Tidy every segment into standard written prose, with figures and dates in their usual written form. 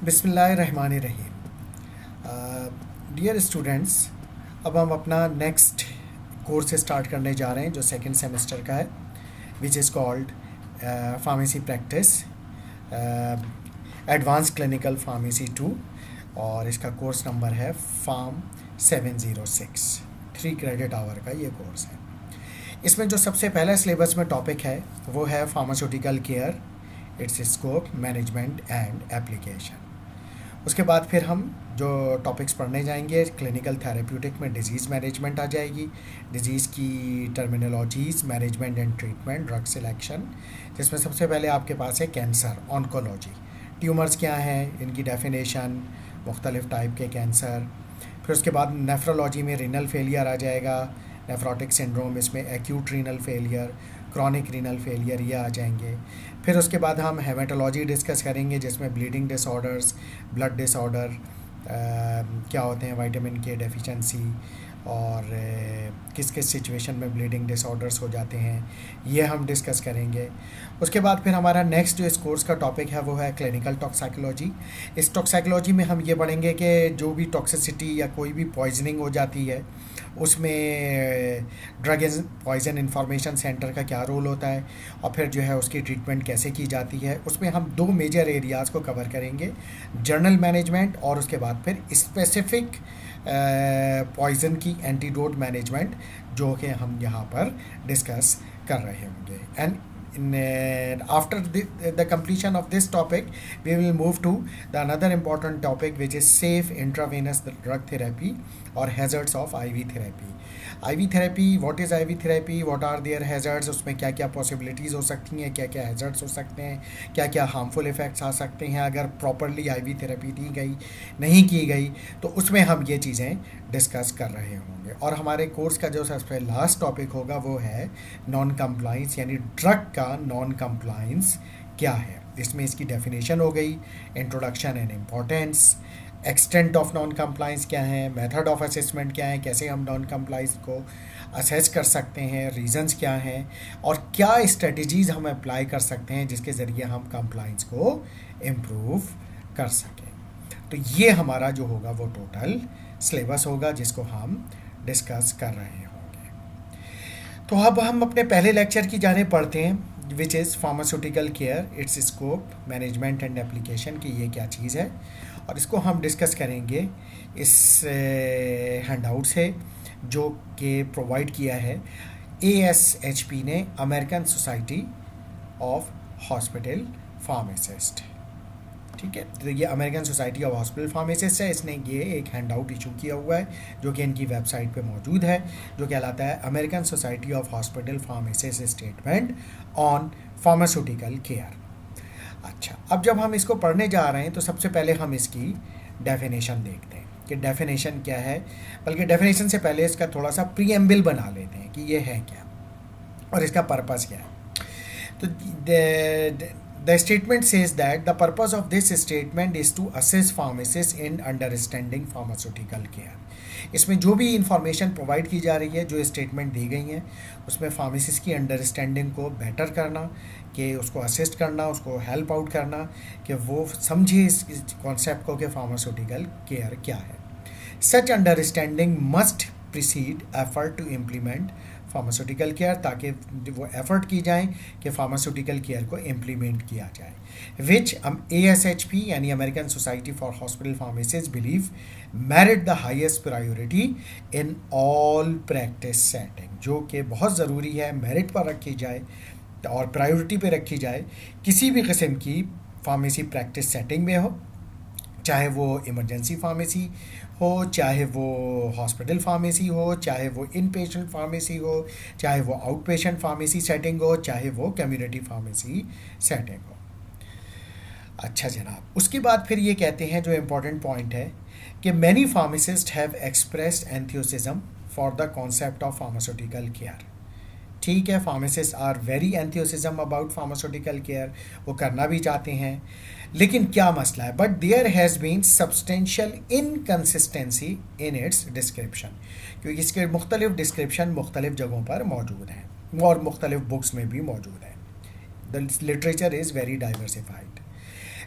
बिस्मिल्लाहिर्रहमानिर्रहीम। Dear students, अब हम अपना नेक्स्ट कोर्स स्टार्ट करने जा रहे हैं जो सेकंड सेमेस्टर का है, which is called pharmacy practice advance clinical pharmacy 2, और इसका कोर्स नंबर है फार्म 706। 3 क्रेडिट आवर का ये कोर्स है। इसमें जो सबसे पहला सिलेबस में टॉपिक है वो है pharmaceutical care, it's scope, management and application. उसके बाद फिर हम जो टॉपिक्स पढ़ने जाएंगे, क्लिनिकल थेरेप्यूटिक में डिजीज़ मैनेजमेंट आ जाएगी, डिजीज़ की terminologies, management and treatment, drug selection, जिसमें सबसे पहले आपके पास है कैंसर, ऑन्कोलॉजी, ट्यूमर्स क्या हैं, इनकी डेफिनेशन, मुख्तलिफ टाइप के कैंसर। फिर उसके बाद नेफ्रोलॉजी में रीनल फेलियर आ जाएगा, नेफ्रोटिक सिंड्रोम, इसमें acute renal failure, chronic renal failure, ये आ जाएंगे। फिर उसके बाद हम हेमेटोलॉजी डिस्कस करेंगे, जिसमें ब्लीडिंग डिसऑर्डर्स, ब्लड डिसऑर्डर क्या होते हैं, विटामिन के डेफिशिएंसी, और किस किस सिचुएशन में ब्लीडिंग डिसऑर्डर्स हो जाते हैं, ये हम डिस्कस करेंगे। उसके बाद फिर हमारा नेक्स्ट जो इस कोर्स का टॉपिक है वो है क्लिनिकल टॉक्सिकोलॉजी। इस टॉक्सिकोलॉजी में हम ये पढ़ेंगे कि जो भी टॉक्सिसिटी या कोई भी पॉइजनिंग हो जाती है उसमें drug and poison information centre का क्या रोल होता है, और फिर जो है उसकी ट्रीटमेंट कैसे की जाती है। उसमें हम 2 मेजर एरियाज़ को कवर करेंगे, जर्नल मैनेजमेंट और उसके बाद फिर स्पेसिफिक पॉइजन की एंटीडोट मैनेजमेंट, जो कि हम यहाँ पर डिस्कस कर रहे होंगे। And after the completion of this topic, we will move to the another important topic, which is safe intravenous drug therapy or hazards of IV therapy. IV therapy, what is IV therapy, what are their hazards, उसमें क्या क्या possibilities हो सकती हैं, क्या क्या hazards हो सकते हैं, क्या क्या harmful effects आ सकते हैं अगर properly IV therapy दी गई, नहीं की गई, तो उसमें हम ये चीज़ें डिस्कस कर रहे होंगे। और हमारे कोर्स का जो सबसे लास्ट टॉपिक होगा वो है नॉन कंप्लाइंस, यानी ड्रग का नॉन कंप्लाइंस क्या है। इसमें इसकी डेफिनेशन हो गई, introduction and importance, extent of non compliance क्या है, मेथड ऑफ असेसमेंट क्या है, कैसे हम नॉन कंप्लाइंस को असेस कर सकते हैं, रीजंस क्या हैं, और क्या स्ट्रेटजीज़ हम अप्लाई कर सकते हैं जिसके ज़रिए हम कंप्लाइंस को इम्प्रूव कर सकें। तो ये हमारा जो होगा वो टोटल सिलेबस होगा जिसको हम डिस्कस कर रहे होंगे। तो अब हम अपने पहले लेक्चर की जाने पढ़ते हैं, which is pharmaceutical care, it's scope, management and application, की ये क्या चीज़ है, और इसको हम डिस्कस करेंगे इस हैंडआउट से जो कि प्रोवाइड किया है ASHP ने, American society of hospital pharmacist. ठीक है, तो ये American society of hospital pharmacist है, इसने ये एक हैंडआउट इशू किया हुआ है जो कि इनकी वेबसाइट पे मौजूद है, जो कहलाता है American society of hospital pharmacist statement on pharmaceutical care. अच्छा, अब जब हम इसको पढ़ने जा रहे हैं तो सबसे पहले हम इसकी डेफिनेशन देखते हैं कि डेफिनेशन क्या है, बल्कि डेफिनेशन से पहले इसका थोड़ा सा प्रीएम्बल बना लेते हैं कि ये है क्या और इसका पर्पस क्या है। तो the statement says that the purpose of this statement is to assist pharmacists in understanding pharmaceutical care. इसमें जो भी इंफॉर्मेशन प्रोवाइड की जा रही है, जो स्टेटमेंट दी गई हैं, उसमें फार्मासिस्ट की अंडरस्टैंडिंग को बेटर करना, कि उसको असिस्ट करना, उसको हेल्प आउट करना, कि वो समझे इस कॉन्सेप्ट को कि फार्मास्यूटिकल केयर क्या है। Such understanding must precede effort to implement pharmaceutical care, ताकि वो एफर्ट की जाए कि फार्मास्यूटिकल केयर को इम्प्लीमेंट किया जाए, विच ASHP यानी American society for hospital pharmacist believe merit the highest priority in all practice setting, जो कि बहुत ज़रूरी है मेरिट पर रखी जाए और प्रायोरिटी पे रखी जाए किसी भी किस्म की फार्मेसी प्रैक्टिस सेटिंग में हो, चाहे वो इमरजेंसी फार्मेसी हो, चाहे वो हॉस्पिटल फार्मेसी हो, चाहे वो इन पेशेंट फार्मेसी हो, चाहे वो आउट पेशेंट फार्मेसी सेटिंग हो, चाहे वो कम्युनिटी फार्मेसी सेटिंग हो। अच्छा जनाब, उसके बाद फिर ये कहते हैं, जो इम्पोर्टेंट पॉइंट है, कि many pharmacist have expressed enthusiasm for the concept of pharmaceutical care. ठीक है, pharmacist are very enthusiasm about pharmaceutical care, वो करना भी चाहते हैं, लेकिन क्या मसला है, but there has been substantial inconsistency in its description, क्योंकि इसके मुख्तलिफ डिस्क्रिप्शन मुख्तलिफ जगहों पर मौजूद हैं और मुख्तलिफ बुक्स में भी मौजूद है। The literature is very diversified.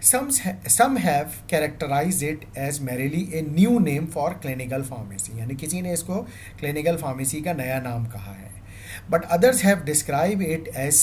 Some have characterized it as merely a new name for clinical pharmacy, यानी किसी ने इसको clinical pharmacy का नया नाम कहा है. But others have described it as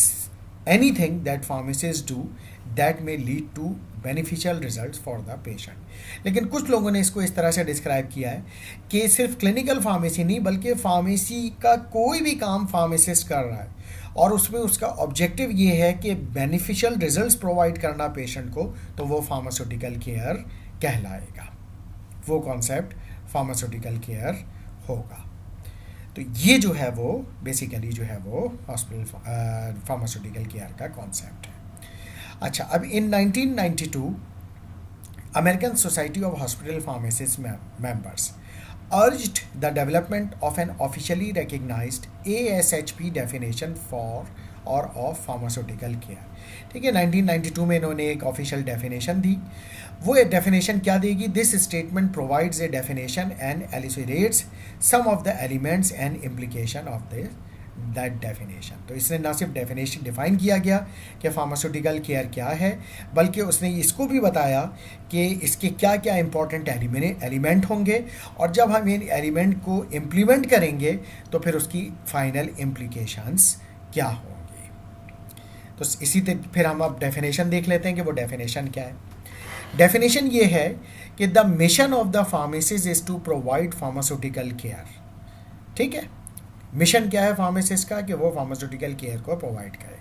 anything that pharmacists do that may lead to beneficial results for the patient. लेकिन कुछ लोगों ने इसको इस तरह से डिस्क्राइब किया है कि सिर्फ क्लिनिकल फार्मेसी नहीं बल्कि फार्मेसी का कोई भी काम फार्मासिस्ट कर रहा है और उसमें उसका ऑब्जेक्टिव ये है कि बेनिफिशियल रिजल्ट्स प्रोवाइड करना पेशेंट को, तो वो फार्मास्यूटिकल केयर कहलाएगा. वो कॉन्सेप्ट फार्मास्यूटिकल केयर होगा. तो ये जो है वो बेसिकली जो है वो हॉस्पिटल फार्मास्यूटिकल केयर का कॉन्सेप्ट है. अच्छा, अब इन 1992 American society of hospital pharmacist members urged the development of an officially recognized ASHP definition for और of pharmaceutical care. ठीक है, 1992 में इन्होंने एक ऑफिशियल डेफिनेशन दी. वो एक डेफिनेशन क्या देगी? This statement provides a definition and elucidates some of the elements and implication of the that definition. तो इसने ना सिर्फ डेफिनेशन डिफाइन किया गया कि फार्मास्यूटिकल केयर क्या है, बल्कि उसने इसको भी बताया कि इसके क्या क्या इंपॉर्टेंट एलिमेंट होंगे और जब हम इन एलिमेंट को इम्प्लीमेंट करेंगे तो फिर उसकी फाइनल इम्प्लीकेशंस क्या होंगी. तो इसी तरह फिर हम अब डेफिनेशन देख लेते हैं कि वो डेफिनेशन क्या है. डेफिनेशन ये है कि the mission of the pharmacist is to provide pharmaceutical care. ठीक है, मिशन क्या है फार्मासिस्ट का? कि वो फार्मास्यूटिकल केयर को प्रोवाइड करे.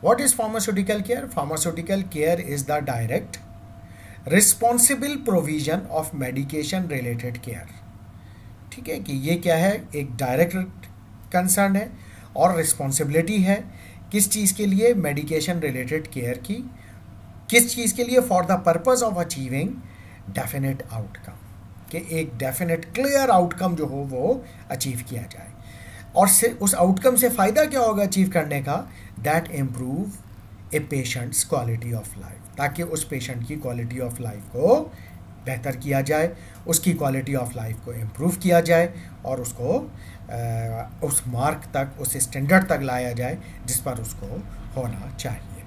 What is pharmaceutical care? Pharmaceutical care is the direct responsible provision of medication related care. ठीक है, कि ये क्या है? एक डायरेक्ट कंसर्न है और रिस्पॉन्सिबिलिटी है किस चीज़ के लिए? मेडिकेशन रिलेटेड केयर की. किस चीज़ के लिए? For the purpose of achieving definite outcome, कि एक डेफिनेट क्लियर आउटकम जो हो वो अचीव किया जाए. और से उस आउटकम से फ़ायदा क्या होगा अचीव करने का? That improve A patient's quality of life, ताकि उस पेशेंट की क्वालिटी ऑफ लाइफ को बेहतर किया जाए, उसकी क्वालिटी ऑफ लाइफ को इम्प्रूव किया जाए और उसको उस मार्क तक, उस स्टैंडर्ड तक लाया जाए जिस पर उसको होना चाहिए.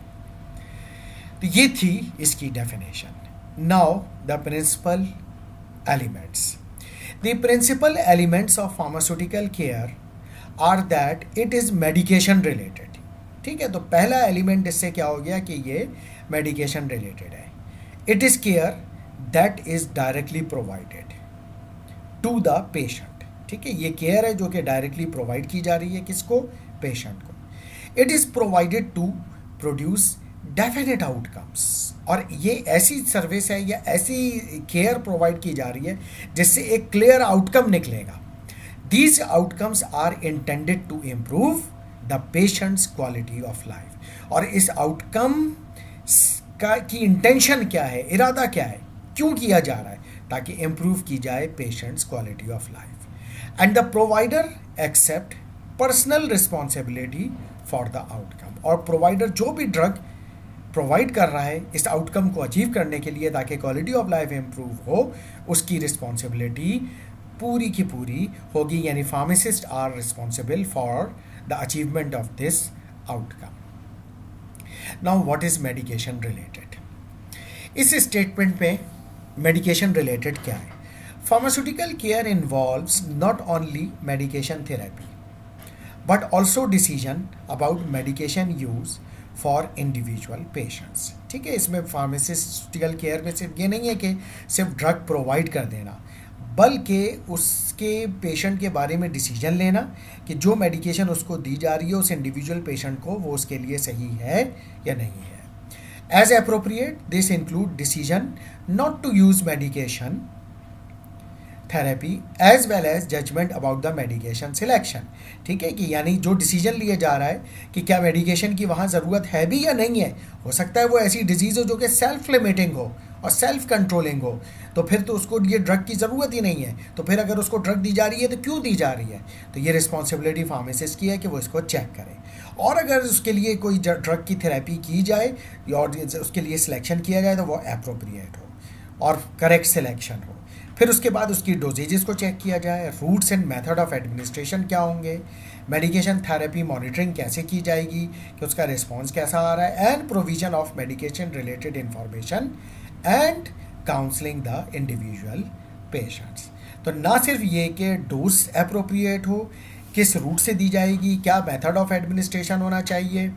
तो ये थी इसकी definition. Now the principal elements. The principal elements of pharmaceutical care are that it is medication related. ठीक है, तो पहला एलिमेंट इससे क्या हो गया कि ये मेडिकेशन रिलेटेड है. It is care that is directly provided to the patient. ठीक है, ये केयर है जो कि डायरेक्टली प्रोवाइड की जा रही है किसको? पेशेंट को. It is provided to produce definite outcomes, और ये ऐसी सर्विस है या ऐसी केयर प्रोवाइड की जा रही है जिससे एक क्लियर आउटकम निकलेगा. These outcomes are intended to improve the patient's quality of life. और इस आउटकम की इंटेंशन क्या है, इरादा क्या है, क्यों किया जा रहा है? ताकि इम्प्रूव की जाए patients quality of life. And the provider accept personal responsibility for the outcome. और प्रोवाइडर जो भी ड्रग प्रोवाइड कर रहा है इस आउटकम को अचीव करने के लिए ताकि क्वालिटी ऑफ लाइफ इम्प्रूव हो, उसकी रिस्पॉन्सिबिलिटी पूरी की पूरी होगी. यानी pharmacist are responsible for the achievement of this outcome. Now what is medication related? इस स्टेटमेंट में मेडिकेशन रिलेटेड क्या है? Pharmaceutical care involves not only medication therapy but also decision about medication use for individual patients. ठीक है, इसमें pharmaceutical care में सिर्फ ये नहीं है कि सिर्फ ड्रग प्रोवाइड कर देना, बल्कि उसके पेशेंट के बारे में डिसीजन लेना कि जो मेडिकेशन उसको दी जा रही है उस इंडिविजुअल पेशेंट को वो उसके लिए सही है या नहीं है. As appropriate this include decision not to use medication therapy as well as judgement about the medication selection. ठीक है, कि यानी जो डिसीजन लिया जा रहा है कि क्या मेडिकेशन की वहाँ ज़रूरत है भी या नहीं है. हो सकता है वो ऐसी डिजीज़ हो जो कि सेल्फ लिमिटिंग हो और सेल्फ कंट्रोलिंग हो, तो फिर तो उसको ये ड्रग की ज़रूरत ही नहीं है. तो फिर अगर उसको ड्रग दी जा रही है तो क्यों दी जा रही है? तो ये रिस्पॉन्सिबिलिटी फार्मासिस्ट की है कि वो इसको चेक करे. और अगर उसके लिए कोई ड्रग की थेरेपी की जाए और उसके लिए सिलेक्शन किया जाए तो वो एप्रोप्रिएट हो और करेक्ट सिलेक्शन हो, फिर उसके बाद उसकी डोजेजेस को चेक किया जाए, routes and method of administration क्या होंगे, मेडिकेशन थेरेपी मॉनिटरिंग कैसे की जाएगी कि उसका रिस्पॉन्स कैसा आ रहा है, and provision of medication related information and counselling the individual patients. तो ना सिर्फ ये कि डोज अप्रोप्रिएट हो, किस रूट से दी जाएगी, क्या मेथड ऑफ एडमिनिस्ट्रेशन होना चाहिए,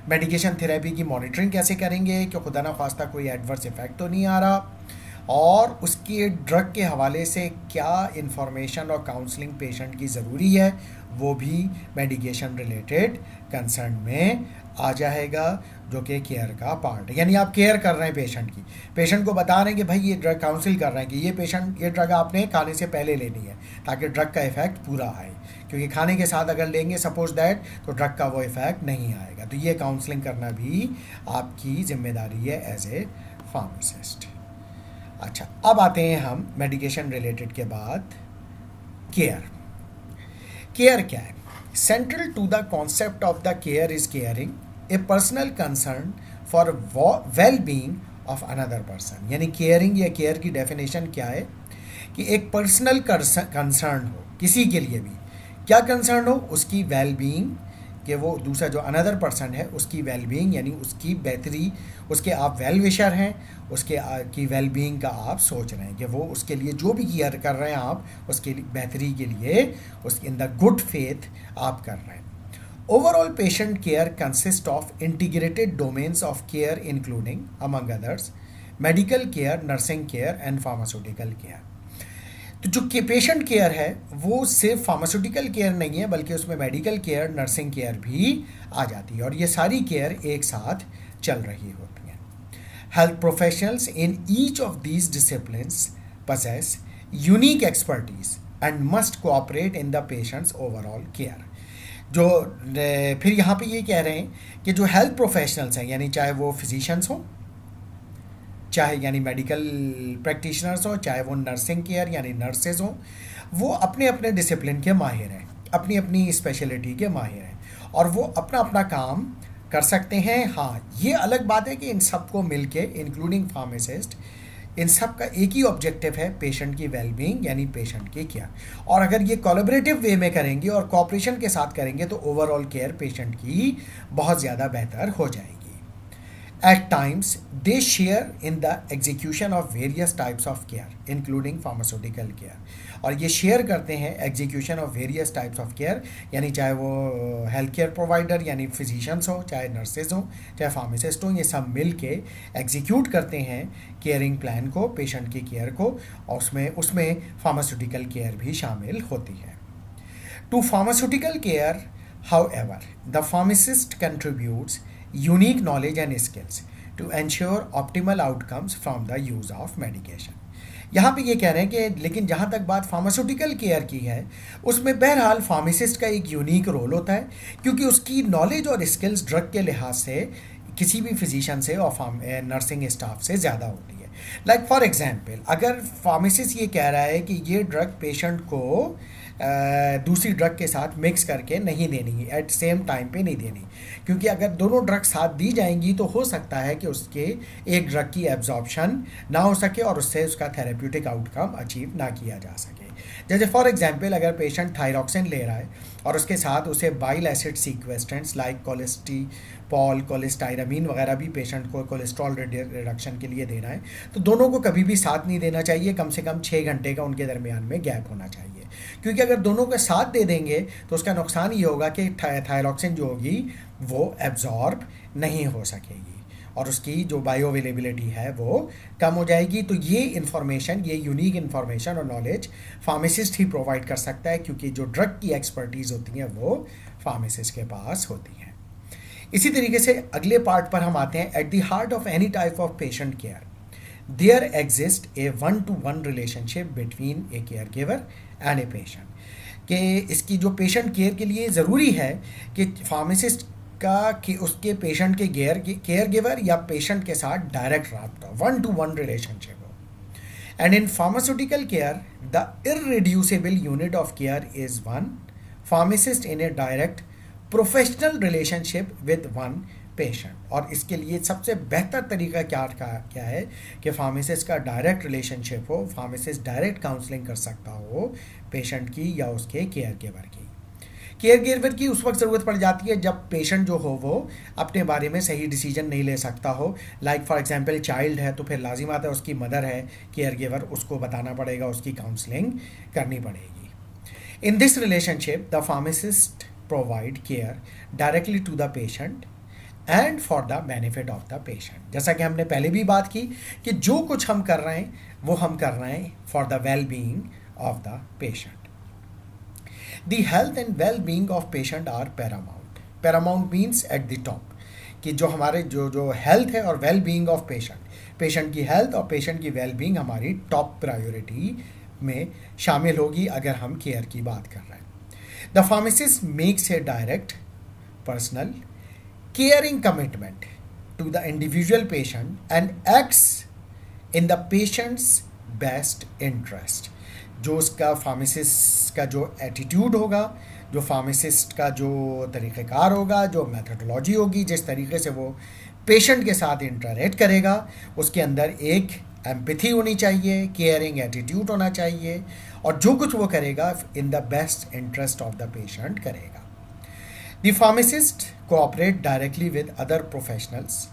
मेडिकेशन थेरेपी की मॉनिटरिंग कैसे करेंगे कि खुदा ना खास्ता कोई एडवर्स इफेक्ट तो नहीं आ रहा, और उसके ड्रग के हवाले से क्या इंफॉर्मेशन और काउंसलिंग पेशेंट की ज़रूरी है, वो भी मेडिकेशन रिलेटेड कंसर्न में आ जाएगा, जो कि केयर का पार्ट है। यानी आप केयर कर रहे हैं पेशेंट की, पेशेंट को बता रहे हैं कि भाई ये ड्रग काउंसिल कर रहे हैं कि ये ड्रग आपने खाने से पहले लेनी है ताकि ड्रग का इफेक्ट पूरा आए, क्योंकि खाने के साथ अगर लेंगे सपोज दैट तो ड्रग का वो इफेक्ट नहीं आएगा। तो ये काउंसलिंग करना भी आपकी जिम्मेदारी है एज ए फार्मासिस्ट। अच्छा, अब आते हैं हम मेडिकेशन रिलेटेड के बाद केयर। केयर क्या है? Central to the concept of the care is caring a personal concern for well being of another person. यानी केयरिंग या केयर की डेफिनेशन क्या है कि एक पर्सनल कंसर्न हो किसी के लिए भी, क्या कंसर्न हो, उसकी वेल बीइंग, कि वो दूसरा जो अनदर पर्सन है उसकी वेल बीइंग यानी उसकी बेहतरी, उसके आप वेल विशर हैं, उसके की वेल बीइंग का आप सोच रहे हैं कि वो उसके लिए जो भी केयर कर रहे हैं आप उसके बेहतरी के लिए उस इन द गुड फेथ आप कर रहे हैं। Overall patient care consist of integrated domains of care including among others medical care, nursing care and pharmaceutical care. तो जो पेशेंट केयर है वो सिर्फ फार्मास्यूटिकल केयर नहीं है, बल्कि उसमें मेडिकल केयर, नर्सिंग केयर भी आ जाती है, और ये सारी केयर एक साथ चल रही होती हैं। Health professionals in each of these disciplines possess unique expertise and must cooperate in the patients overall care. जो फिर यहाँ पे ये कह रहे हैं कि जो हेल्थ प्रोफेशनल्स हैं, यानी चाहे वो फिजिशियंस हों, चाहे यानी मेडिकल प्रैक्टिशनर्स हो, चाहे वो नर्सिंग केयर यानी नर्सेज हों, वो अपने अपने डिसिप्लिन के माहिर हैं, अपनी अपनी स्पेशलिटी के माहिर हैं, और वो अपना अपना काम कर सकते हैं। हाँ, ये अलग बात है कि इन सबको मिलके इंक्लूडिंग फार्मासिस्ट, इन सब का एक ही ऑब्जेक्टिव है, पेशेंट की वेलबींग यानी पेशेंट की केयर। और अगर ये कोलैबोरेटिव वे में करेंगे और कोऑपरेशन के साथ करेंगे तो ओवरऑल केयर पेशेंट की बहुत ज़्यादा बेहतर हो जाएगी। At times, they share in the execution of various types of care, including pharmaceutical care. और ये शेयर करते हैं execution of various types of care, यानी चाहे वो हेल्थ केयर प्रोवाइडर यानी फिजिशियंस हो, चाहे नर्सेज हो, चाहे फार्मासिस्ट हो, ये सब मिल के एग्जीक्यूट करते हैं केयरिंग प्लान को, पेशेंट की केयर को, और उसमें फार्मास्यूटिकल केयर भी शामिल होती है। To pharmaceutical care, however, the pharmacist contributes unique knowledge and skills to ensure optimal outcomes from the use of medication. यहाँ पे ये कह रहे हैं कि लेकिन जहाँ तक बात फार्मास्यूटिकल केयर की है, उसमें बहरहाल फार्मासिस्ट का एक यूनिक रोल होता है, क्योंकि उसकी नॉलेज और स्किल्स ड्रग के लिहाज से किसी भी फिजिशियन से और नर्सिंग स्टाफ से ज़्यादा होती है। लाइक फॉर एग्जांपल, अगर फार्मासिस्ट ये कह रहा है कि ये ड्रग पेशेंट को दूसरी ड्रग के साथ मिक्स करके नहीं देनी, एट सेम टाइम पे नहीं देनी, क्योंकि अगर दोनों ड्रग साथ दी जाएंगी तो हो सकता है कि उसके एक ड्रग की एब्जॉर्प्शन ना हो सके और उससे उसका थेरेप्यूटिक आउटकम अचीव ना किया जा सके। जैसे फॉर एग्जांपल, अगर पेशेंट थायरॉक्सिन ले रहा है और उसके साथ उसे बाइल एसिड सीक्वेस्टेंट्स लाइक कोलेस्टीपॉल, कोलेस्टाइरामीन वगैरह भी पेशेंट को कोलेस्ट्रॉल रिडक्शन के लिए देना है, तो दोनों को कभी भी साथ नहीं देना चाहिए, कम से कम 6 घंटे का उनके दरमियान में गैप होना चाहिए, क्योंकि अगर दोनों के साथ दे देंगे तो उसका नुकसान ये होगा कि थायरॉक्सिन जो होगी वो एब्जॉर्ब नहीं हो सकेगी और उसकी जो बायो अवेलेबिलिटी है वो कम हो जाएगी। तो ये इन्फॉर्मेशन, ये यूनिक इन्फॉर्मेशन और नॉलेज फार्मासिस्ट ही प्रोवाइड कर सकता है, क्योंकि जो ड्रग की एक्सपर्टीज़ होती हैं वो फार्मासिस्ट के पास होती हैं। इसी तरीके से अगले पार्ट पर हम आते हैं। At the heart of any type of patient care there exist a 1-to-1 relationship between a care giver and a patient, कि इसकी जो पेशेंट केयर के लिए ज़रूरी है कि फार्मासिस्ट का कि उसके पेशेंट के केयर गिवर या पेशेंट के साथ डायरेक्ट रब्ता, 1-to-1 रिलेशनशिप हो। And in pharmaceutical care the irreducible unit of care is one pharmacist in A direct professional relationship with one patient. और इसके लिए सबसे बेहतर तरीका क्या है कि फार्मासिस्ट का डायरेक्ट रिलेशनशिप हो, फार्मासिस्ट डायरेक्ट काउंसलिंग कर सकता हो पेशेंट की या उसके केयर गिवर की उस वक्त ज़रूरत पड़ जाती है जब पेशेंट जो हो वो अपने बारे में सही डिसीजन नहीं ले सकता हो। लाइक फॉर एग्जांपल चाइल्ड है तो फिर लाजिम आता है उसकी मदर है केयर गिवर, उसको बताना पड़ेगा, उसकी काउंसलिंग करनी पड़ेगी। In this relationship the pharmacist provide care directly to the patient and for the benefit of the patient. जैसा कि हमने पहले भी बात की कि जो कुछ हम कर रहे हैं वो हम कर रहे हैं for the well being of the patient. The health and well-being of patient are paramount. Paramount means at the top. कि जो हमारे जो हेल्थ है और वेल बीइंग ऑफ पेशेंट की हेल्थ और पेशेंट की वेल बीइंग हमारी टॉप प्रायोरिटी में शामिल होगी अगर हम केयर की बात कर रहे हैं। The pharmacist makes a direct personal caring commitment to the individual patient and acts in the patient's best interest. जो उसका फार्मासिस्ट का जो एटीट्यूड होगा, जो फार्मासिस्ट का जो तरीक़ेकार होगा, जो मेथडोलॉजी होगी, जिस तरीके से वो पेशेंट के साथ इंटरेक्ट करेगा, उसके अंदर एक एम्पैथी होनी चाहिए, केयरिंग एटीट्यूड होना चाहिए और जो कुछ वो करेगा in the best interest of the patient करेगा। The pharmacist cooperate directly with other professionals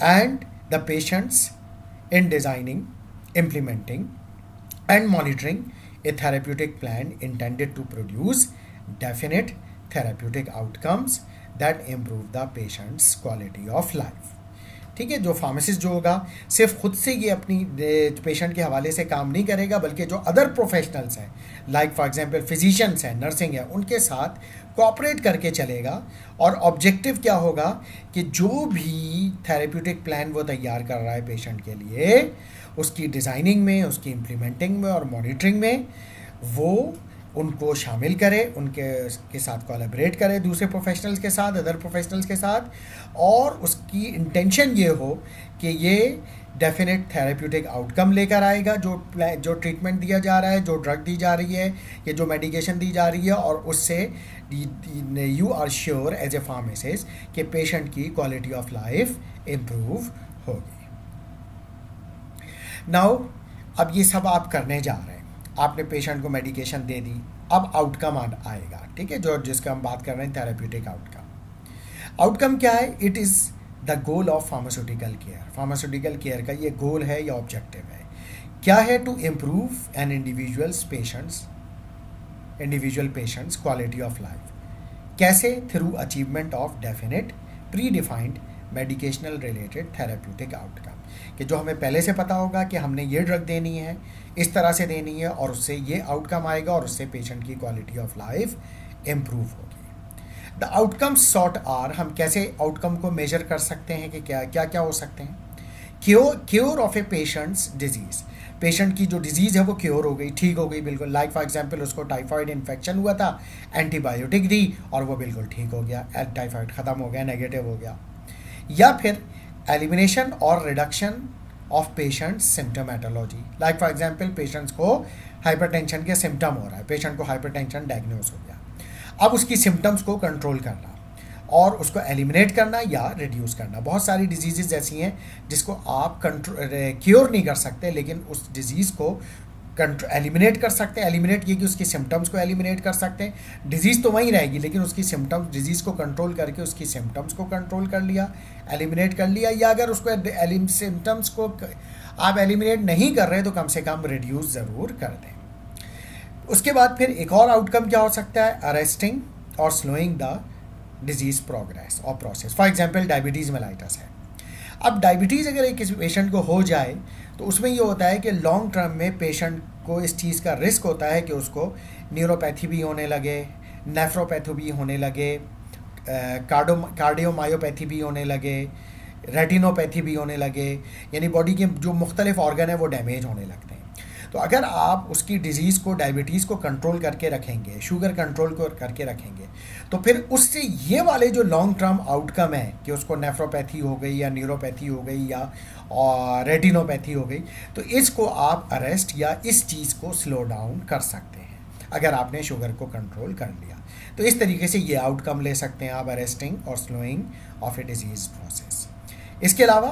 and the patients in designing, implementing, and monitoring a therapeutic plan intended to produce definite therapeutic outcomes that improve the patient's quality of life. ठीक है, जो pharmacist जो होगा सिर्फ खुद से ये अपनी पेशेंट के हवाले से काम नहीं करेगा, बल्कि जो अदर प्रोफेशनल्स हैं लाइक फॉर एग्जांपल फिजिशियंस हैं, नर्सिंग है, उनके साथ कोऑपरेट करके चलेगा। और ऑब्जेक्टिव क्या होगा कि जो भी थेरेप्यूटिक प्लान वो तैयार कर रहा है पेशेंट के लिए, उसकी डिज़ाइनिंग में, उसकी इम्प्लीमेंटिंग में और मॉनिटरिंग में वो उनको शामिल करे, उनके साथ कोलैबोरेट करे, दूसरे प्रोफेशनल्स के साथ, अदर प्रोफेशनल्स के साथ, और उसकी इंटेंशन ये हो कि ये डेफिनेट थेरेप्यूटिक आउटकम लेकर आएगा। जो ट्रीटमेंट दिया जा रहा है, जो ड्रग दी जा रही है, ये जो मेडिकेशन दी जा रही है, और उससे you are sure as a pharmacist कि पेशेंट की क्वालिटी ऑफ लाइफ इम्प्रूव होगी। नाउ अब ये सब आप करने जा रहे हैं, आपने पेशेंट को मेडिकेशन दे दी, अब आउटकम आएगा, ठीक है, जो जिसका हम बात कर रहे हैं थेरेप्यूटिक आउटकम क्या है? It is the goal of pharmaceutical care. Pharmaceutical care का ये गोल है या ऑब्जेक्टिव है। क्या है? To improve an individual patient's quality of life. कैसे? Through achievement of definite predefined medication related therapeutic outcome, कि जो हमें पहले से पता होगा कि हमने ये ड्रग देनी है, इस तरह से देनी है, और उससे ये आउटकम आएगा और उससे पेशेंट की क्वालिटी ऑफ लाइफ इम्प्रूव होगी। द आउटकम्स सॉट आर, हम कैसे आउटकम को मेजर कर सकते हैं कि क्या हो सकते हैं? Cure of a patients disease, patient की जो डिजीज़ है वो क्योर हो गई, ठीक हो गई बिल्कुल। लाइक फॉर एग्जांपल उसको टाइफाइड इन्फेक्शन हुआ था, एंटीबायोटिक दी और वो बिल्कुल ठीक हो गया, टाइफाइड ख़त्म हो गया, नेगेटिव हो गया। या फिर एलिमिनेशन और reduction of patients symptomatology, like for example patients को हाइपरटेंशन के सिम्टम हो रहा है, पेशेंट को हाइपरटेंशन डायग्नोज हो गया, अब उसकी सिम्टम्स को कंट्रोल करना और उसको एलिमिनेट करना या रिड्यूस करना। बहुत सारी डिजीज़ ऐसी हैं जिसको आप क्योर नहीं कर सकते, लेकिन उस डिज़ीज़ को एलिमिनेट कर सकते हैं। एलिमिनेट ये कि उसकी सिम्टम्स को एलिमिनेट कर सकते हैं, डिजीज़ तो वहीं रहेगी लेकिन उसकी सिम्टम्स, डिजीज़ को कंट्रोल करके उसकी सिम्टम्स को कंट्रोल कर लिया, एलिमिनेट कर लिया। या अगर उसको सिम्टम्स को आप एलिमिनेट नहीं कर रहे तो कम से कम रिड्यूस ज़रूर कर दें। उसके बाद फिर एक और आउटकम क्या हो सकता है? अरेस्टिंग और स्लोइंग द डिजीज़ प्रोग्रेस और process. For example diabetes mellitus है। अब डायबिटीज़ अगर एक किसी पेशेंट को हो जाए तो उसमें ये होता है कि लॉन्ग टर्म में पेशेंट को इस चीज़ का रिस्क होता है कि उसको न्यूरोपैथी भी होने लगे, नेफ्रोपैथी भी होने लगे, कार्डियोमायोपैथी भी होने लगे, रेटिनोपैथी भी होने लगे, यानी बॉडी के जो मुख्तलिफ ऑर्गन है वो डैमेज होने लगते हैं। तो अगर आप उसकी डिज़ीज़ को, डायबिटीज़ को कंट्रोल करके रखेंगे, शुगर कंट्रोल को करके रखेंगे, तो फिर उससे ये वाले जो लॉन्ग टर्म आउटकम है कि उसको नेफ्रोपैथी हो गई या न्यूरोपैथी हो गई या रेटिनोपैथी हो गई, तो इसको आप अरेस्ट या इस चीज़ को स्लो डाउन कर सकते हैं अगर आपने शुगर को कंट्रोल कर लिया। तो इस तरीके से ये आउटकम ले सकते हैं आप, अरेस्टिंग और slowing of a disease process. इसके अलावा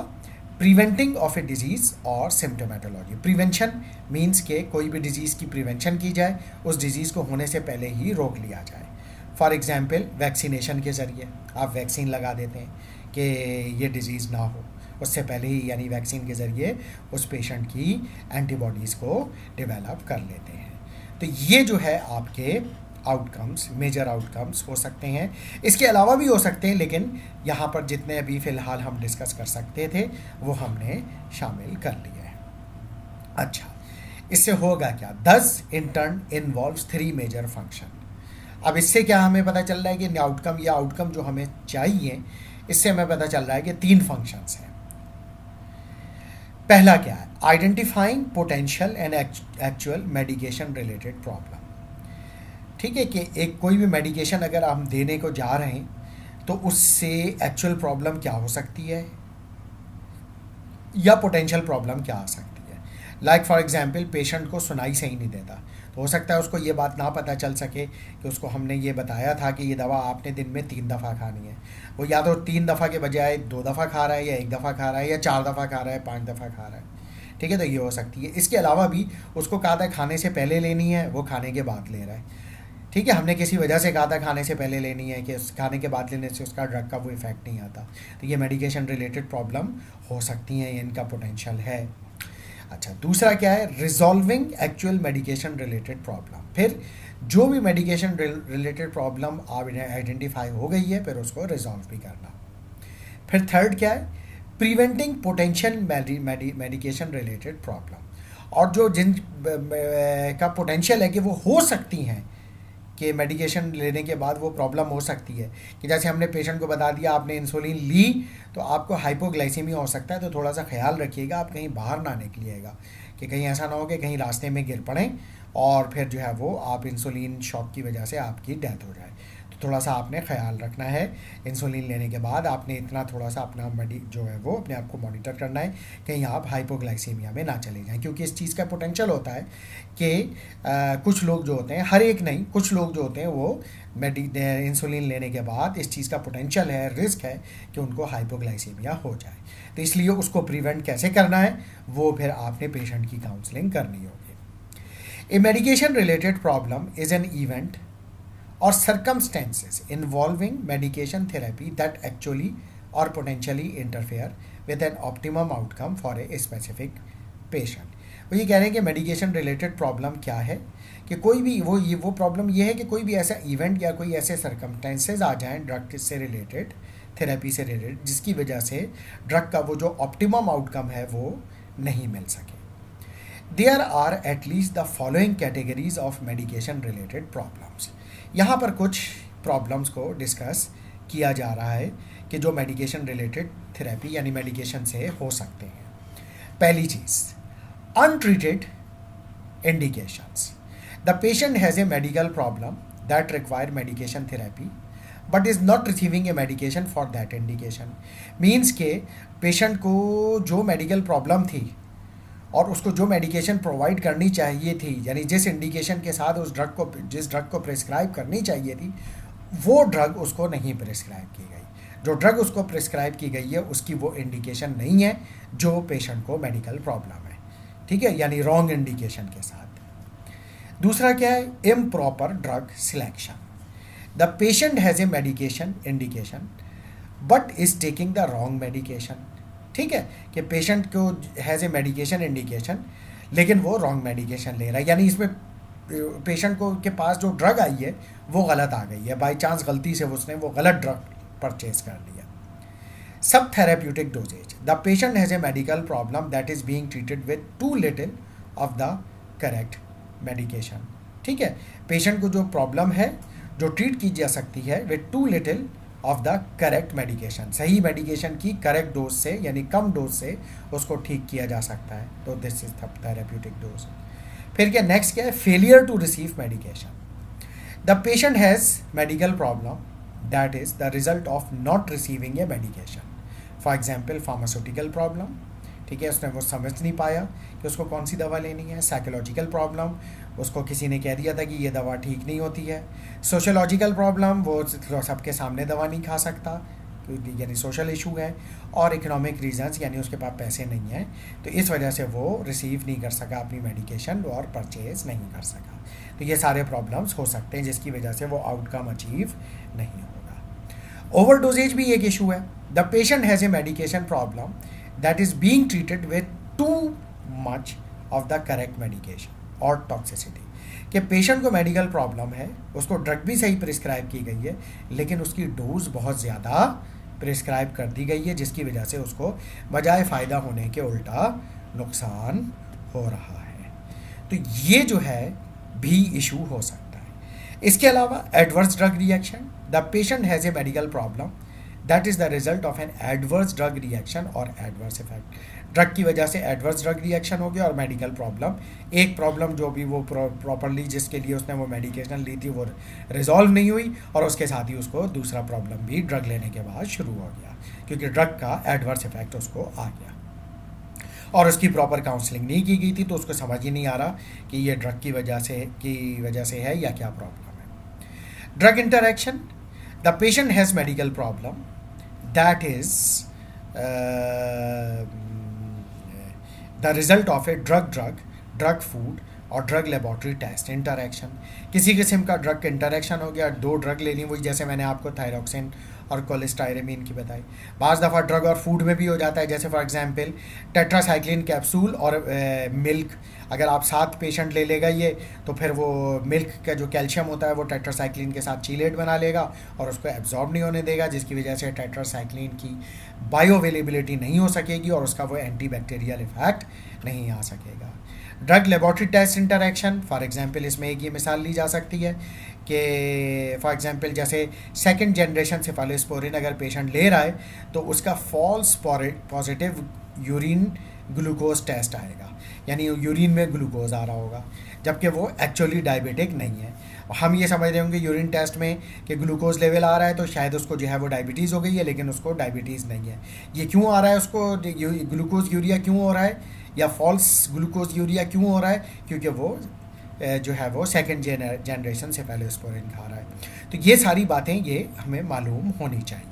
प्रिवेंटिंग ऑफ ए डिजीज़ और सिम्टोमेटोलॉजी। प्रिवेंशन मीन्स के कोई भी डिजीज़ की प्रिवेंशन की जाए, उस डिजीज़ को होने से पहले ही रोक लिया जाए। फॉर एग्जांपल वैक्सीनेशन के ज़रिए आप वैक्सीन लगा देते हैं कि ये डिज़ीज़ ना हो, उससे पहले ही यानी वैक्सीन के ज़रिए उस पेशेंट की एंटीबॉडीज़ को डेवलप कर लेते हैं। तो ये जो है आपके आउटकम्स, मेजर आउटकम्स हो सकते हैं। इसके अलावा भी हो सकते हैं, लेकिन यहाँ पर जितने अभी फ़िलहाल हम डिस्कस कर सकते थे वो हमने शामिल कर लिए हैं। अच्छा, इससे होगा क्या? This in turn involves 3 major function. अब इससे क्या हमें पता चल रहा है कि आउटकम या आउटकम जो हमें चाहिए, इससे हमें पता चल रहा है कि 3 फंक्शंस हैं। पहला क्या है? Identifying potential and actual medication related problem. ठीक है कि एक कोई भी मेडिकेशन अगर हम देने को जा रहे हैं तो उससे एक्चुअल प्रॉब्लम क्या हो सकती है या पोटेंशियल प्रॉब्लम क्या आ सकती है। लाइक फॉर एग्जांपल पेशेंट को सुनाई सही नहीं देता, तो हो सकता है उसको ये बात ना पता चल सके कि उसको हमने ये बताया था कि ये दवा आपने दिन में 3 दफ़ा खानी है। वो या तो 3 दफ़ा के बजाय 2 दफ़ा खा रहा है, या 1 दफ़ा खा रहा है, या 4 दफ़ा खा रहा है, 5 दफ़ा खा रहा है। ठीक है, तो ये हो सकती है। इसके अलावा भी उसको कहा था खाने से पहले लेनी है, वो खाने के बाद ले रहा है। ठीक है, हमने किसी वजह से कहा था खाने से पहले लेनी है कि खाने के बाद लेने से उसका ड्रग का वो इफेक्ट नहीं आता। तो ये मेडिकेशन रिलेटेड प्रॉब्लम हो सकती हैं, इनका पोटेंशियल है। अच्छा, दूसरा क्या है? Resolving actual medication related problem. फिर जो भी मेडिकेशन रिलेटेड प्रॉब्लम आप आइडेंटिफाई हो गई है, फिर उसको रिजॉल्व भी करना। फिर थर्ड क्या है? Preventing potential medication related problem. और जो जिन का पोटेंशियल है कि वो हो सकती हैं कि मेडिकेशन लेने के बाद वो प्रॉब्लम हो सकती है, कि जैसे हमने पेशेंट को बता दिया आपने इंसुलिन ली तो आपको हाइपोग्लाइसीमिया हो सकता है, तो थोड़ा सा ख्याल रखिएगा, आप कहीं बाहर ना निकलिएगा कि कहीं ऐसा ना हो कि कहीं रास्ते में गिर पड़ें और फिर जो है वो आप इंसुलिन शॉक की वजह से आपकी डेथ हो जाए। तो थोड़ा सा आपने ख्याल रखना है। इंसुलिन लेने के बाद आपने इतना थोड़ा सा अपना जो है वो अपने आप को मॉनिटर करना है, कहीं आप हाइपोग्लाइसीमिया में ना चले जाएं, क्योंकि इस चीज़ का पोटेंशियल होता है कि कुछ लोग जो होते हैं, हर एक नहीं, कुछ लोग जो होते हैं वो इंसुलिन लेने के बाद इस चीज़ का पोटेंशियल है, रिस्क है कि उनको हाइपोग्लाइसीमिया हो जाए। तो इसलिए उसको प्रिवेंट कैसे करना है वो फिर आपने पेशेंट की काउंसलिंग करनी होगी। A medication related problem is an event or circumstances involving medication therapy that actually or potentially interfere with an optimum outcome for a specific patient। वो ये कह रहे हैं कि मेडिकेशन रिलेटेड प्रॉब्लम क्या है कि कोई भी वो प्रॉब्लम ये है कि कोई भी ऐसा इवेंट या कोई ऐसे सर्कमस्टेंसेज आ जाएं ड्रग से रिलेटेड, थेरेपी से रिलेटेड, जिसकी वजह से ड्रग का वो जो ऑप्टिमम आउटकम है वो नहीं मिल सके। There are at least the following categories of medication related problems. यहाँ पर कुछ प्रॉब्लम्स को डिस्कस किया जा रहा है कि जो मेडिकेशन रिलेटेड थेरेपी यानी मेडिकेशन से हो सकते हैं। पहली चीज़, untreated indications. The patient has a medical problem that require medication therapy but is not receiving a medication for that indication. Means के पेशेंट को जो मेडिकल प्रॉब्लम थी और उसको जो मेडिकेशन प्रोवाइड करनी चाहिए थी, यानी जिस इंडिकेशन के साथ जिस ड्रग को प्रिस्क्राइब करनी चाहिए थी, वो ड्रग उसको नहीं प्रिस्क्राइब की गई। जो ड्रग उसको प्रिस्क्राइब की गई है उसकी वो इंडिकेशन नहीं है जो पेशेंट को मेडिकल प्रॉब्लम है। ठीक है, यानी रॉन्ग इंडिकेशन के साथ। दूसरा क्या है? Improper drug selection. The patient has A medication indication but is taking the wrong medication. ठीक है, कि पेशेंट को हैज़ ए मेडिकेशन इंडिकेशन लेकिन वो रॉन्ग मेडिकेशन ले रहा है, यानी इसमें पेशेंट को के पास जो ड्रग आई है वो गलत आ गई है, बाई चांस गलती से उसने वो गलत ड्रग परचेज कर लिया। Sub therapeutic dosages. The patient has a medical problem that is being treated with too little of the correct medication. ठीक है, पेशेंट को जो प्रॉब्लम है जो ट्रीट की जा सकती है with too little of the correct medication, सही मेडिकेशन की करेक्ट डोज से यानी कम डोज से उसको ठीक किया जा सकता है। तो this is the therapeutic dose. फिर क्या नेक्स्ट क्या है? Failure to receive medication. The patient has medical problem that is the result of not receiving a medication, for example pharmaceutical problem. ठीक है, उसने वो समझ नहीं पाया कि उसको कौन सी दवा लेनी है। साइकोलॉजिकल प्रॉब्लम, उसको किसी ने कह दिया था कि ये दवा ठीक नहीं होती है। सोशोलॉजिकल प्रॉब्लम, वो सबके सामने दवा नहीं खा सकता, यानी सोशल इशू है। और इकोनॉमिक रीजंस, यानी उसके पास पैसे नहीं हैं, तो इस वजह से वो रिसीव नहीं कर सका अपनी मेडिकेशन और परचेज नहीं कर सका। तो ये सारे प्रॉब्लम्स हो सकते हैं जिसकी वजह से वो आउटकम अचीव नहीं होगा। ओवरडोजेज भी एक इशू है। The patient has A medication problem that is being treated with too much of the correct medication और टॉक्सिसिटी, कि पेशेंट को मेडिकल प्रॉब्लम है, उसको ड्रग भी सही प्रिस्क्राइब की गई है, लेकिन उसकी डोज बहुत ज़्यादा प्रिस्क्राइब कर दी गई है, जिसकी वजह से उसको बजाय फ़ायदा होने के उल्टा नुकसान हो रहा है। तो ये जो है भी इशू हो सकता है। इसके अलावा adverse drug reaction, the patient has a medical problem that is the result of an adverse drug reaction और एडवर्स इफेक्ट। ड्रग की वजह से एडवर्स ड्रग रिएक्शन हो गया और मेडिकल प्रॉब्लम, एक प्रॉब्लम जो भी वो प्रॉपरली जिसके लिए उसने वो मेडिकेशन ली थी वो रिजॉल्व नहीं हुई, और उसके साथ ही उसको दूसरा प्रॉब्लम भी ड्रग लेने के बाद शुरू हो गया, क्योंकि ड्रग का एडवर्स इफेक्ट उसको आ गया और उसकी प्रॉपर काउंसलिंग नहीं की गई थी, तो उसको समझ ही नहीं आ रहा कि ये ड्रग की वजह से है या क्या प्रॉब्लम है। Drug interaction, the patient has medical problem that is the result of a drug food और ड्रग लेबॉर्ट्री टेस्ट इंटरैक्शन। किसी किस्म का ड्रग इंटरैक्शन हो गया, दो ड्रग लेनी, वही जैसे मैंने आपको थायरॉक्सिन और कोलेस्टायरेमिन की बताई। बाज़ दफ़ा ड्रग और फूड में भी हो जाता है, जैसे फॉर एग्जांपल टेट्रासाइक्लिन कैप्सूल और मिल्क, अगर आप साथ पेशेंट ले लेगा ये, तो फिर वो मिल्क का जो कैल्शियम होता है वो टेट्रासाइक्लिन के साथ चीलेट बना लेगा और उसको एब्जॉर्ब नहीं होने देगा, जिसकी वजह से टेट्रासाइक्लिन की बायो अवेलेबिलिटी नहीं हो सकेगी और उसका वो एंटीबैक्टीरियल इफेक्ट नहीं आ सकेगा। Drug laboratory test interaction, for example इसमें एक ये मिसाल ली जा सकती है कि फॉर एग्जांपल जैसे सेकंड जनरेशन सेफालोस्पोरिन अगर पेशेंट ले रहा है तो उसका false positive urine glucose test आएगा, यानी यूरिन में ग्लूकोज आ रहा होगा, जबकि वो एक्चुअली डायबिटिक नहीं है। हम ये समझ रहे होंगे यूरिन टेस्ट में कि ग्लूकोज लेवल आ रहा है तो शायद उसको जो है वो डायबिटीज़ हो गई है, लेकिन उसको डायबिटीज़ नहीं है। ये क्यों आ रहा है, उसको ग्लूकोज यूरिया क्यों हो रहा है या फॉल्स ग्लूकोज यूरिया क्यों हो रहा है, क्योंकि वो जो है वो सेकंड जनरेशन सेफालोस्पोरिन खा रहा है। तो ये सारी बातें ये हमें मालूम होनी चाहिए।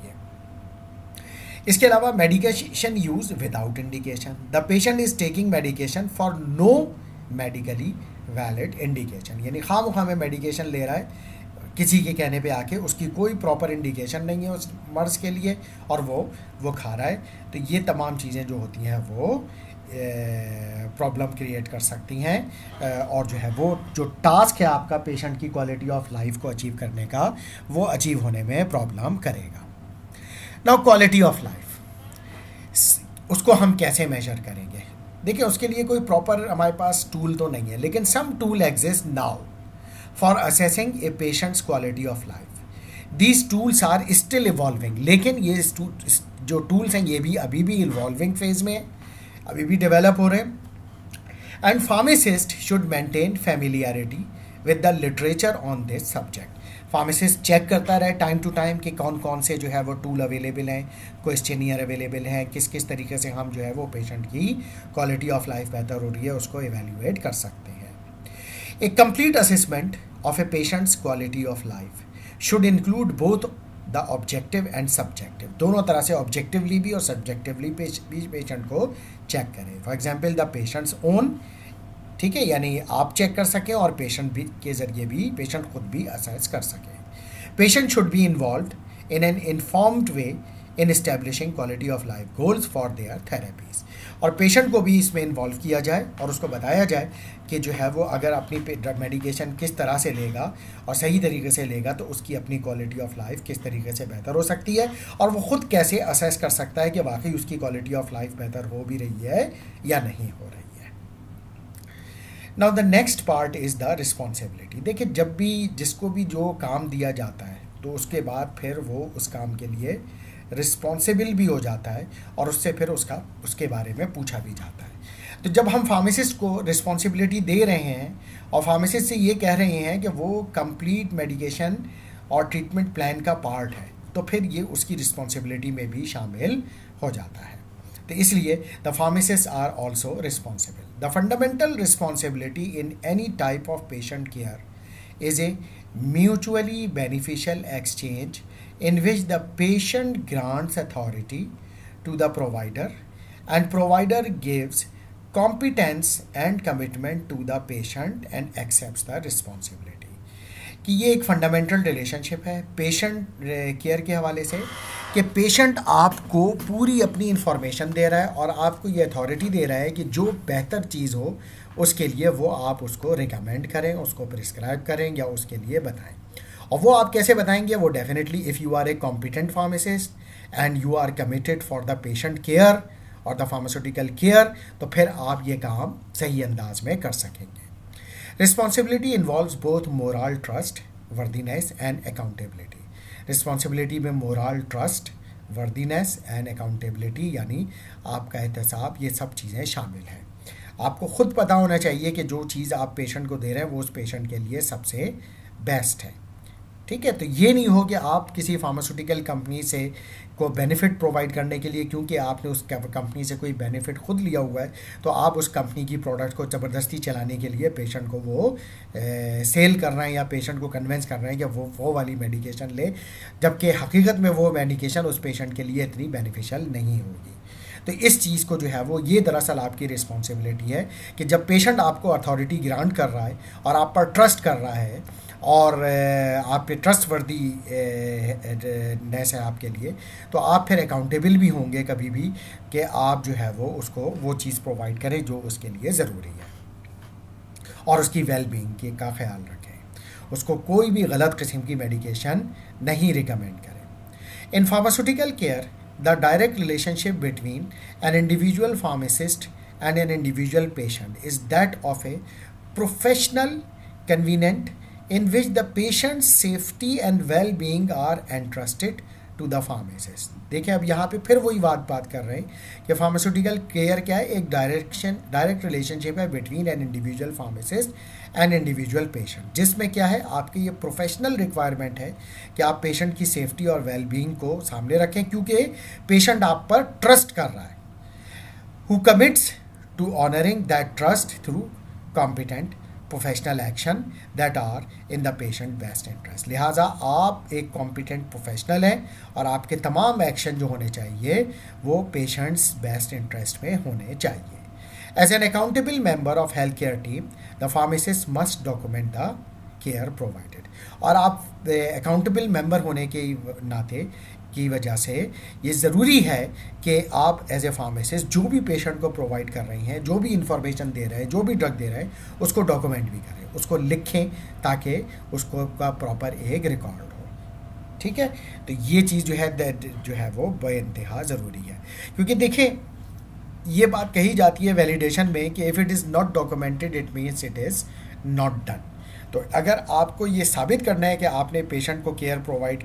इसके अलावा medication use without indication, the patient is taking medication for no medically valid indication, यानी खामखा में मेडिकेशन ले रहा है किसी के कहने पे आके, उसकी कोई प्रॉपर इंडिकेशन नहीं है उस मर्ज़ के लिए और वो खा रहा है। तो ये तमाम चीज़ें जो होती हैं वो प्रॉब्लम क्रिएट कर सकती हैं और जो है वो जो टास्क है आपका पेशेंट की क्वालिटी ऑफ लाइफ को अचीव करने का, वो अचीव होने में प्रॉब्लम करेगा। नाउ क्वालिटी ऑफ लाइफ, उसको हम कैसे मेजर करेंगे? देखिए, उसके लिए कोई प्रॉपर हमारे पास टूल तो नहीं है, लेकिन some tool exist now for assessing a patient's quality of life. These tools are still evolving, लेकिन ये जो टूल्स हैं ये भी अभी भी इवॉल्विंग फेज में है, अभी भी डेवलप हो रहे हैं। And pharmacist should maintain familiarity with the literature on this subject. Pharmacist check करता रहे टाइम टू टाइम कि कौन कौन से जो है वो टूल अवेलेबल हैं, क्वेश्चनियर अवेलेबल हैं, किस किस तरीके से हम जो है वो पेशेंट की क्वालिटी ऑफ लाइफ बेहतर हो रही है उसको इवेल्युएट कर सकते हैं। A complete assessment of a patient's quality of life should include both the objective and subjective, दोनों तरह से ऑब्जेक्टिवली भी और सब्जेक्टिवली भी पेशेंट को चेक करें। For example the patients own, ठीक है, यानी आप चेक कर सकें और पेशेंट भी के ज़रिए भी पेशेंट खुद भी असेस कर सकें। Patient should be involved in an informed way in establishing quality of life goals for their therapies, और पेशेंट को भी इसमें इन्वॉल्व किया जाए और उसको बताया जाए कि जो है वो अगर अपनी मेडिकेशन किस तरह से लेगा और सही तरीके से लेगा तो उसकी अपनी क्वालिटी ऑफ लाइफ किस तरीके से बेहतर हो सकती है, और वो ख़ुद कैसे असेस कर सकता है कि वाकई उसकी क्वालिटी ऑफ लाइफ बेहतर हो भी रही है या नहीं हो रही है। Now the next part is the responsibility. देखिए, जब भी जिसको भी जो काम दिया जाता है तो उसके बाद फिर वो उस काम के लिए रिस्पॉन्सिबल भी हो जाता है और उससे फिर उसके बारे में पूछा भी जाता है। तो जब हम फार्मासिस्ट को रिस्पॉन्सिबिलिटी दे रहे हैं और फार्मासिस्ट से ये कह रहे हैं कि वो कंप्लीट मेडिकेशन और ट्रीटमेंट प्लान का पार्ट है, तो फिर ये उसकी रिस्पॉन्सिबिलिटी में भी शामिल हो जाता है। तो इसलिए the pharmacist are also responsible. The fundamental responsibility in any type of patient care is a mutually beneficial exchange in which the patient grants authority to the provider and provider gives competence and commitment to the patient and accepts the responsibility। कि ये एक fundamental relationship है patient care के हवाले से कि patient आपको पूरी अपनी इंफॉर्मेशन दे रहा है और आपको ये अथॉरिटी दे रहा है कि जो बेहतर चीज़ हो उसके लिए वो आप उसको रिकमेंड करें, उसको प्रिस्क्राइब करें या उसके लिए बताएं। और वो आप कैसे बताएंगे? वो definitely if you are a competent pharmacist and you are committed for the patient care और द फार्मास्यूटिकल केयर, तो फिर आप ये काम सही अंदाज में कर सकेंगे। Responsibility involves both moral trustworthiness and accountability. Responsibility में moral trustworthiness and accountability यानी आपका एहतसाब, ये सब चीज़ें शामिल हैं। आपको ख़ुद पता होना चाहिए कि जो चीज़ आप पेशेंट को दे रहे हैं वो उस पेशेंट के लिए सबसे बेस्ट है। ठीक है, तो ये नहीं हो कि आप किसी फार्मास्यूटिकल कंपनी से को बेनिफिट प्रोवाइड करने के लिए, क्योंकि आपने उस कंपनी से कोई बेनिफिट खुद लिया हुआ है, तो आप उस कंपनी की प्रोडक्ट को ज़बरदस्ती चलाने के लिए पेशेंट को वो सेल कर रहे हैं या पेशेंट को कन्विंस कर रहे हैं कि वो वाली मेडिकेशन ले, जबकि हकीकत में वो मेडिकेशन उस पेशेंट के लिए इतनी बेनिफिशियल नहीं होगी। तो इस चीज़ को जो है वो ये दरअसल आपकी रिस्पॉन्सिबिलिटी है कि जब पेशेंट आपको अथॉरिटी ग्रांट कर रहा है और आप पर ट्रस्ट कर रहा है और आप पे ट्रस्टवर्दी नेस है आपके लिए, तो आप फिर अकाउंटेबल भी होंगे कभी भी कि आप जो है वो उसको वो चीज़ प्रोवाइड करें जो उसके लिए ज़रूरी है और उसकी वेलबींग की का ख्याल रखें, उसको कोई भी गलत किस्म की मेडिकेशन नहीं रिकमेंड करें। In pharmaceutical care the direct relationship between an individual pharmacist and an individual patient is that of a professional convenient in which the patient's safety and well-being are entrusted to the pharmacist। देखिए अब यहाँ पे फिर वही बात कर रहे हैं कि फार्मास्यूटिकल केयर क्या है, एक डायरेक्ट रिलेशनशिप है between an individual pharmacist and individual patient, जिसमें क्या है आपकी ये प्रोफेशनल रिक्वायरमेंट है कि आप पेशेंट की सेफ्टी और वेलबींग को सामने रखें, क्योंकि पेशेंट आप पर ट्रस्ट कर रहा है। Who commits to honoring that trust through competent professional action that are in the patient best interest. लिहाजा आप एक कॉम्पिटेंट प्रोफेशनल हैं और आपके तमाम एक्शन जो होने चाहिए वो पेशेंट्स बेस्ट इंटरेस्ट में होने चाहिए। As an accountable member of health care team the pharmacist must document the care provided. और आप अकाउंटेबल मेंबर होने के नाते की वजह से ये ज़रूरी है कि आप एज ए फार्मासिस्ट जो भी पेशेंट को प्रोवाइड कर रही हैं, जो भी इंफॉर्मेशन दे रहे हैं, जो भी ड्रग दे रहे हैं, उसको डॉक्यूमेंट भी करें, उसको लिखें ताकि उसको का प्रॉपर एक रिकॉर्ड हो। ठीक है, तो ये चीज़ जो है वो बेइंतहा ज़रूरी है, क्योंकि देखिए ये बात कही जाती है वैलिडेशन में कि if it is not documented it means it is not done. तो अगर आपको ये साबित करना है कि आपने पेशेंट को केयर प्रोवाइड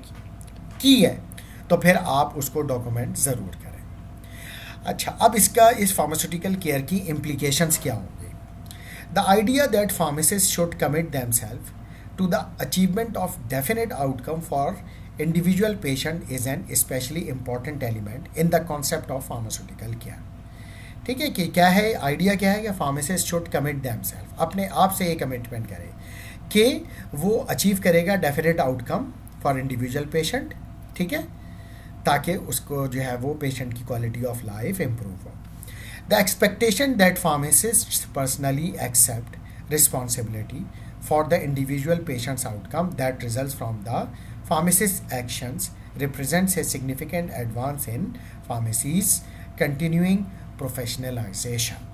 की है तो फिर आप उसको डॉक्यूमेंट ज़रूर करें। अच्छा, अब इस फार्मास्यूटिकल केयर की इम्प्लीकेशंस क्या होंगे? The idea that pharmacist should commit themselves to the achievement of definite outcome for individual patient is an especially important element in the concept of pharmaceutical care. ठीक है, कि क्या है आइडिया, क्या है कि फार्मासिस्ट शुड कमिट देमसेल्फ, अपने आप से ये कमिटमेंट करे कि वो अचीव करेगा definite outcome for individual patient. ठीक है, ताकि उसको जो है वो पेशेंट की क्वालिटी ऑफ लाइफ इम्प्रूव हो। The expectation that pharmacist personally accept responsibility for the individual patients outcome that results from the pharmacist actions represents a significant advance in pharmacies continuing professionalization.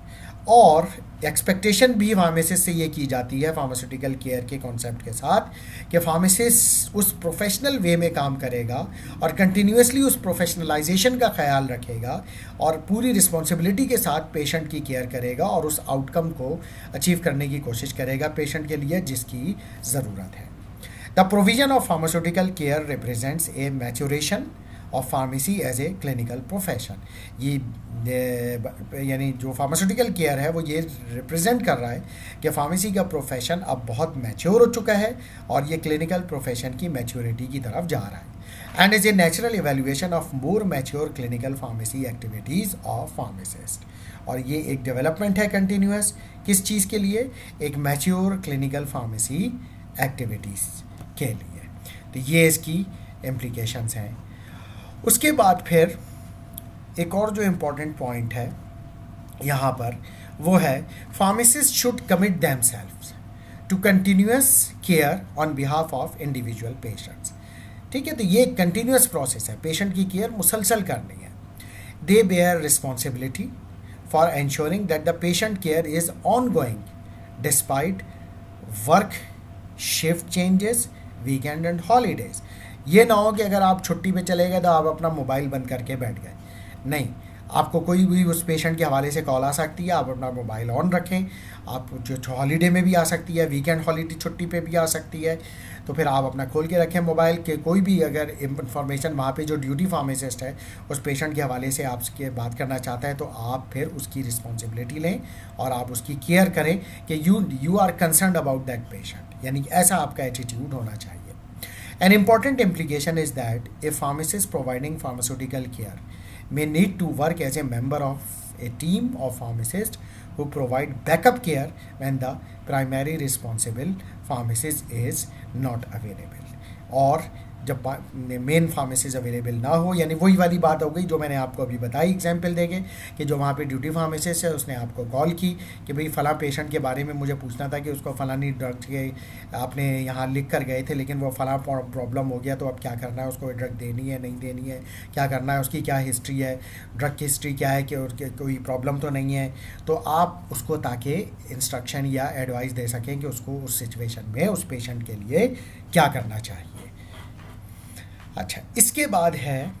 और expectation भी pharmacist से ये की जाती है pharmaceutical care के concept के साथ कि फार्मासिस्ट उस प्रोफेशनल वे में काम करेगा और कंटिन्यूसली उस प्रोफेशनलाइजेशन का ख्याल रखेगा और पूरी रिस्पॉन्सिबिलिटी के साथ पेशेंट की केयर करेगा और उस आउटकम को अचीव करने की कोशिश करेगा पेशेंट के लिए जिसकी ज़रूरत है। The provision of pharmaceutical care represents a maturation of pharmacy as a clinical profession. ये यानी जो फार्मास्यूटिकल केयर है वो ये रिप्रेजेंट कर रहा है कि फार्मेसी का प्रोफेशन अब बहुत मैच्योर हो चुका है और ये क्लिनिकल प्रोफेशन की मैच्योरिटी की तरफ जा रहा है। and is a natural evaluation of more mature clinical pharmacy activities of pharmacist. और ये एक डेवलपमेंट है कंटिन्यूस, किस चीज़ के लिए? एक मैच्योर क्लिनिकल फार्मेसी एक्टिविटीज़ के लिए। तो ये इसकी इम्प्लीकेशंस हैं। उसके बाद फिर एक और जो इम्पोर्टेंट पॉइंट है यहाँ पर वो है pharmacist should commit themselves to continuous care on behalf of individual patients. ठीक है, तो ये एक कंटिन्यूस प्रोसेस है, पेशेंट की केयर मुसलसल करनी है। They bear responsibility for ensuring that the patient care is ongoing despite work shift changes, weekend and holidays। ये ना हो कि अगर आप छुट्टी पे चले गए तो आप अपना मोबाइल बंद करके बैठ गए, नहीं, आपको कोई भी उस पेशेंट के हवाले से कॉल आ सकती है, आप अपना मोबाइल ऑन रखें। आप जो हॉलीडे में भी आ सकती है, वीकेंड हॉलीडे छुट्टी पे भी आ सकती है, तो फिर आप अपना खोल के रखें मोबाइल के। कोई भी अगर इंफॉर्मेशन वहाँ पे जो ड्यूटी फार्मासिस्ट है उस पेशेंट के हवाले से आपसे बात करना चाहता है, तो आप फिर उसकी रिस्पॉन्सिबिलिटी लें और आप उसकी केयर करें कि you are concerned about that patient, यानी ऐसा आपका एटीट्यूड होना चाहिए। An important implication is that a pharmacist providing pharmaceutical care may need to work as a member of a team of pharmacists who provide backup care when the primary responsible pharmacist is not available। और जब main pharmacies available ना हो, यानी वही वाली बात हो गई जो मैंने आपको अभी बताई एग्जांपल देके कि जो वहाँ पे ड्यूटी फार्मेसिस्ट है उसने आपको कॉल की कि भाई फ़लाँ पेशेंट के बारे में मुझे पूछना था कि उसको फ़लानी ड्रग के आपने यहाँ लिख कर गए थे लेकिन वो फ़लाँ प्रॉब्लम हो गया, तो अब क्या करना है, उसको ड्रग देनी है नहीं देनी है, क्या करना है, उसकी क्या हिस्ट्री है, ड्रग की हिस्ट्री क्या है, कि उसके कोई प्रॉब्लम तो नहीं है, तो आप उसको ताकि इंस्ट्रक्शन या एडवाइस दे सकें कि उसको उस सिचुएशन में उस पेशेंट के लिए क्या करना चाहिए। अच्छा, इसके बाद है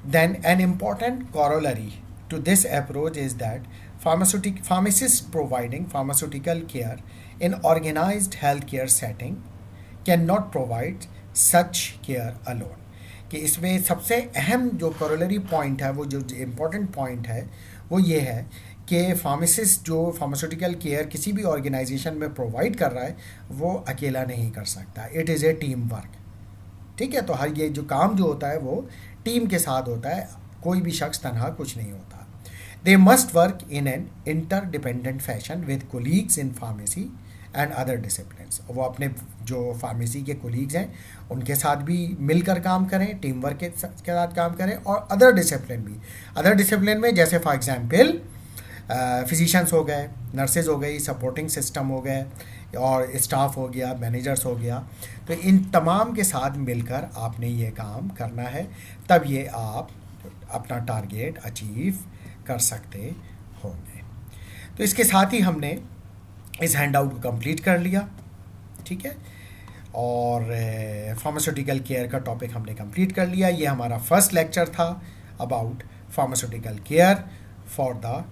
then an important corollary to this approach is that pharmacist providing pharmaceutical care in organized health care setting can not provide such care alone. कि इसमें सबसे अहम जो कॉरोलरी पॉइंट है, वो जो इम्पोर्टेंट पॉइंट है वो ये है कि फार्मासिस्ट जो फार्मास्यूटिकल केयर किसी भी ऑर्गेनाइजेशन में प्रोवाइड कर रहा है वो अकेला नहीं कर सकता, it is a team work. ठीक है, तो हर ये जो काम जो होता है वो टीम के साथ होता है, कोई भी शख्स तनहा कुछ नहीं होता। They must work in an interdependent fashion with colleagues in pharmacy and other disciplines. वो अपने जो फार्मेसी के कोलीग्स हैं उनके साथ भी मिलकर काम करें, टीम वर्क के साथ काम करें, और अदर डिसिप्लिन भी, अदर डिसिप्लिन में जैसे फॉर एग्जांपल फिजिशियंस हो गए, नर्सेज हो गई, सपोर्टिंग सिस्टम हो गए, और स्टाफ हो गया, मैनेजर्स हो गया। तो इन तमाम के साथ मिलकर आपने ये काम करना है, तब ये आप अपना टारगेट अचीव कर सकते होंगे। तो इसके साथ ही हमने इस हैंड आउट को कंप्लीट कर लिया। ठीक है, और फार्मास्यूटिकल केयर का टॉपिक हमने कंप्लीट कर लिया। ये हमारा फर्स्ट लेक्चर था about pharmaceutical care for the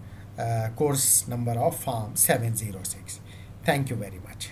course number of Farm 706. Thank you very much.